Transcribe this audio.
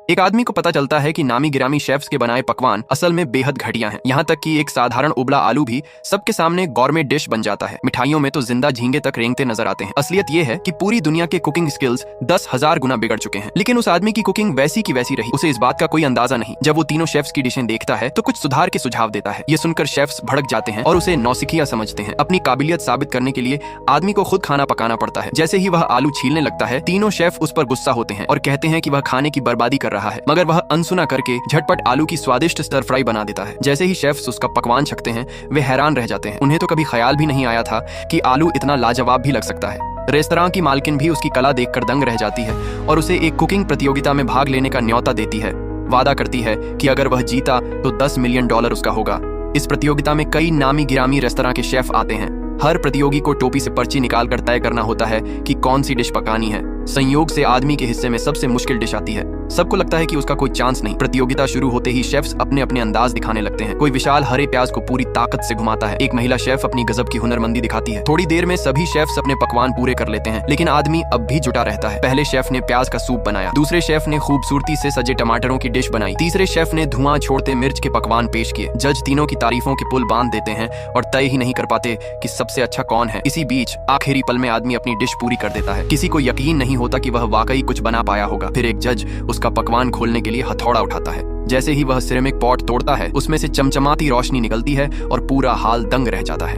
एक आदमी को पता चलता है कि नामी गिरामी शेफ्स के बनाए पकवान असल में बेहद घटिया हैं। यहाँ तक कि एक साधारण उबला आलू भी सबके सामने गॉर्मेट डिश बन जाता है। मिठाइयों में तो जिंदा झींगे तक रेंगते नजर आते हैं। असलियत ये है कि पूरी दुनिया के कुकिंग स्किल्स 10,000 गुना बिगड़ चुके हैं, लेकिन उस आदमी की कुकिंग वैसी की वैसी रही। उसे इस बात का कोई अंदाजा नहीं। जब वो तीनों शेफ्स की डिशें देखता है तो कुछ सुधार के सुझाव देता है। ये सुनकर शेफ्स भड़क जाते हैं और उसे नौसिखिया समझते हैं। अपनी काबिलियत साबित करने के लिए आदमी को खुद खाना पकाना पड़ता है। जैसे ही वह आलू छीलने लगता है, तीनों शेफ उस पर गुस्सा होते हैं और कहते हैं कि वह खाने की बर्बादी कर रहा है, मगर वह अनसुना करके झटपट आलू की स्वादिष्ट स्टर फ्राई बना देता है। जैसे ही शेफ्स उसका पकवान छकते हैं, वे हैरान रह जाते हैं। उन्हें तो कभी ख्याल भी नहीं आया था कि आलू इतना लाजवाब भी लग सकता है। रेस्तरां की मालकिन भी उसकी कला देखकर दंग रह जाती है और उसे एक कुकिंग प्रतियोगिता में भाग लेने का न्योता देती है। वादा करती है कि अगर वह जीता तो $10 मिलियन उसका होगा। इस प्रतियोगिता में कई नामी गिरामी रेस्तरां के शेफ आते हैं। हर प्रतियोगी को टोपी से पर्ची निकालकर तय करना होता है कि कौन सी डिश पकानी है। संयोग से आदमी के हिस्से में सबसे मुश्किल डिश आती है। सबको लगता है कि उसका कोई चांस नहीं। प्रतियोगिता शुरू होते ही शेफ्स अपने अपने अंदाज दिखाने लगते हैं। कोई विशाल हरे प्याज को पूरी ताकत से घुमाता है। एक महिला शेफ अपनी गजब की हुनरमंदी दिखाती है। थोड़ी देर में सभी शेफ्स अपने पकवान पूरे कर लेते हैं, लेकिन आदमी अब भी जुटा रहता है। पहले शेफ ने प्याज का सूप बनाया, दूसरे शेफ ने खूबसूरती से सजे टमाटरों की डिश बनाई, तीसरे शेफ ने धुआं छोड़ते मिर्च के पकवान पेश किए। जज तीनों की तारीफों के पुल बांध देते हैं और तय ही नहीं कर पाते कि सबसे अच्छा कौन है। इसी बीच आखिरी पल में आदमी अपनी डिश पूरी कर देता है। किसी को यकीन नहीं होता कि वह वाकई कुछ बना पाया होगा। फिर एक जज उसका पकवान खोलने के लिए हथौड़ा उठाता है। जैसे ही वह सिरेमिक पॉट तोड़ता है, उसमें से चमचमाती रोशनी निकलती है और पूरा हाल दंग रह जाता है।